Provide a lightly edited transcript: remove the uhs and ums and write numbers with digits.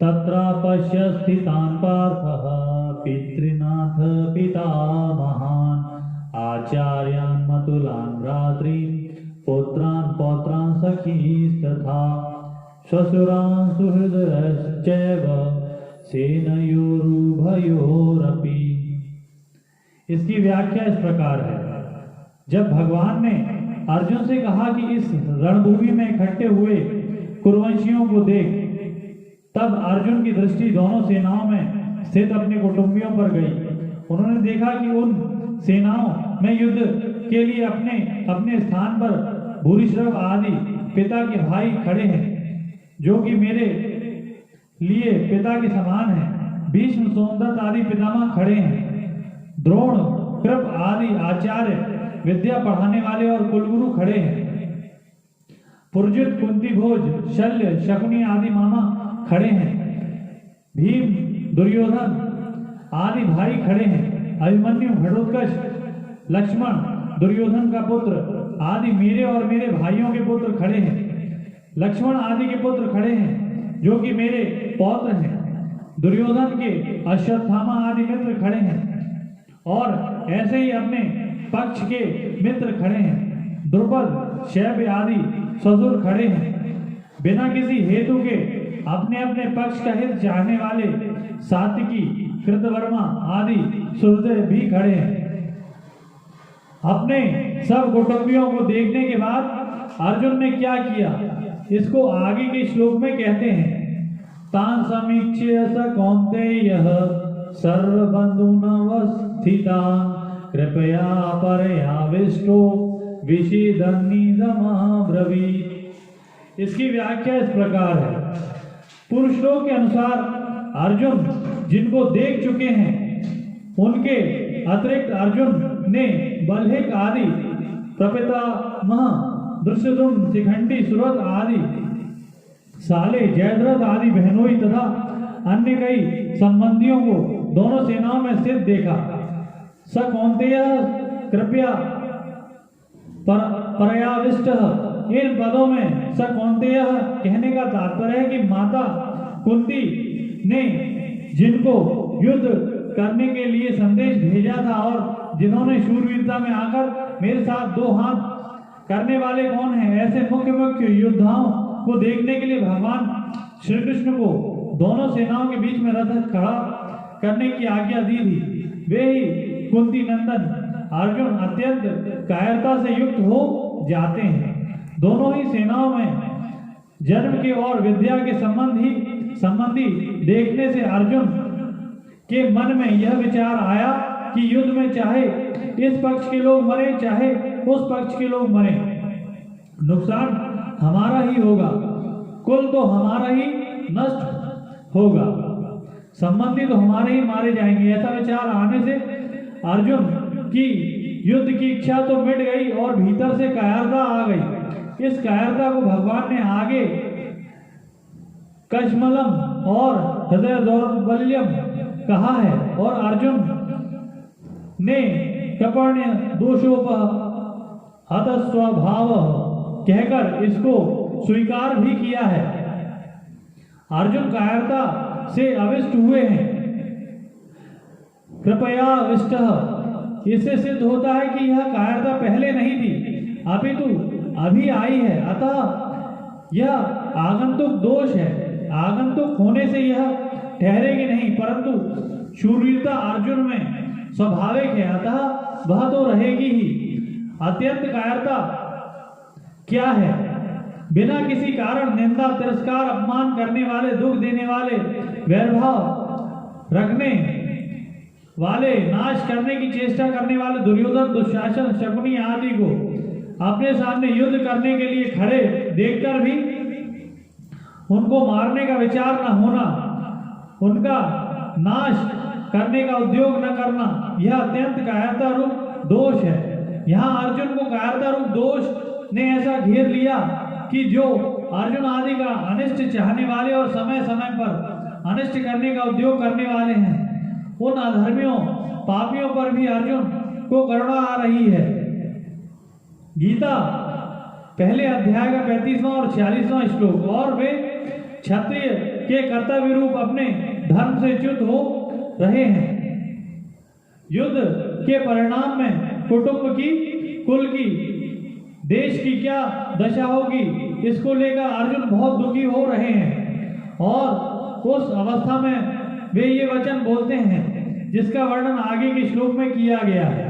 तत्रापश्य स्थितान् पार्थः पितृनाथ पितामहान् आचार्यान् मतुलान् भ्रातॄन् पुत्रान् पौत्रान् सखीस्तथा श्वशुरान् सुहृदयश्चैव सेनयोरुभयोरपि। इसकी व्याख्या इस प्रकार है। जब भगवान ने अर्जुन से कहा कि इस रणभूमि में इकट्ठे हुए कुरुवंशियों को देख, तब अर्जुन की दृष्टि दोनों सेनाओं में स्थित अपने कुटुंबियों पर गई। उन्होंने देखा कि उन सेनाओं में युद्ध के लिए अपने अपने स्थान पर भूरिश्रव आदि पिता के भाई खड़े हैं, जो कि मेरे लिए पिता के समान हैं। भीष्म, सोमदत्त आदि पितामह खड़े हैं। द्रोण, कृप आदि आचार्य, विद्या पढ़ाने वाले और कुलगुरु खड़े हैं। पुरजित, कुंती भोज, शल्य, शकुनी आदि मामा खड़े हैं। भीम, दुर्योधन आदि भाई खड़े हैं। अभिमन्यु, घटोत्कच, लक्ष्मण, दुर्योधन का पुत्र आदि मेरे और मेरे भाइयों के पुत्र खड़े हैं। लक्ष्मण आदि के पुत्र खड़े हैं, जो कि मेरे पौत्र हैं। दुर्योधन के अश्वत्थामा आदि मित्र खड़े हैं, और ऐसे ही अपने पक्ष के मित्र खड़े हैं। द्रुपद, शैब्य आदि ससुर खड़े हैं। बिना किसी हेतु के अपने अपने पक्ष का हित चाहने वाले सात्विकी, कृतवर्मा आदि सुहृदय भी खड़े हैं। अपने सब कुटुंबियों को देखने के बाद अर्जुन ने क्या किया, इसको आगे के श्लोक में कहते हैं। तान् समीक्ष्य स कौन्तेयः सर्वबन्धूनवस्थितान् कृपया परयाविष्टो विषीदन्निदमब्रवीत्। इसकी व्याख्या इस प्रकार है। पूर्व श्लोक के अनुसार अर्जुन जिनको देख चुके हैं, उनके अतिरिक्त अर्जुन ने बल्हिक आदि, प्रपितामह दुष्यद्युम्न, शिखंडी, सुरथ आदि साले, जयद्रथ आदि बहनोई तथा अन्य कई संबंधियों को दोनों सेनाओं में स्थित देखा। स कौन्तेयः कृपया परयाविष्टः, इन पदों में स कौन्तेयः कहने का तात्पर्य है कि माता कुंती ने जिनको युद्ध करने के लिए संदेश भेजा था और जिन्होंने शूरवीरता में आकर मेरे साथ दो हाथ करने वाले कौन हैं, ऐसे मुख्य मुख्य योद्धाओं को देखने के लिए भगवान श्री कृष्ण को दोनों सेनाओं के बीच में रथ खड़ा करने की आज्ञा दी थी। वे ही कुंती नंदन अर्जुन अत्यंत कायरता से युक्त हो जाते हैं। दोनों ही सेनाओं में जन्म के और विद्या के संबंधी देखने से अर्जुन के मन में यह विचार आया कि युद्ध में चाहे इस पक्ष के लोग मरे चाहे उस पक्ष के लोग मरे, नुकसान हमारा ही होगा, कुल तो हमारा ही नष्ट होगा, संबंधी तो हमारे ही मारे जाएंगे। ऐसा विचार आने से अर्जुन की युद्ध की इच्छा तो मिट गई और भीतर से कायरता आ गई। इस कायरता को भगवान ने आगे कश्मलम और हृदय दौर्बल्यम कहा है, और अर्जुन ने कपर्ण्य दोषोपहत स्वभाव कहकर इसको स्वीकार भी किया है। अर्जुन कायरता से अविष्ट हुए हैं। कृपया विष्ट, इससे सिद्ध होता है कि यह कायरता पहले नहीं थी, अपितु अभी आई है। अतः यह आगंतुक दोष है। आगंतुक होने से यह ठहरेगी नहीं, परंतु शूरवीरता अर्जुन में स्वाभाविक है, अतः वह तो रहेगी ही। अत्यंत कायरता क्या है? बिना किसी कारण निंदा, तिरस्कार, अपमान करने वाले, दुख देने वाले, वैरभाव रखने वाले, नाश करने की चेष्टा करने वाले दुर्योधन, दुशासन, शकुनी आदि को अपने सामने युद्ध करने के लिए खड़े देखकर भी उनको मारने का विचार न होना, उनका नाश करने का उद्योग न करना, यह अत्यंत कायरता रूप दोष है। यहाँ अर्जुन को कायरता रूप दोष ने ऐसा घेर लिया कि जो अर्जुन आदि का अनिष्ट चाहने वाले और समय समय पर अनिष्ट करने का उद्योग करने वाले हैं, उन अधर्मियों पापियों पर भी अर्जुन को करुणा आ रही है। गीता पहले अध्याय का 35वां और 46वां श्लोक, और वे क्षत्रिय के कर्तव्य रूप अपने धर्म से च्युत हो रहे हैं। युद्ध के परिणाम में कुटुंब की, कुल की, देश की क्या दशा होगी, इसको लेकर अर्जुन बहुत दुखी हो रहे हैं। और उस अवस्था में वे ये वचन बोलते हैं जिसका वर्णन आगे के श्लोक में किया गया है।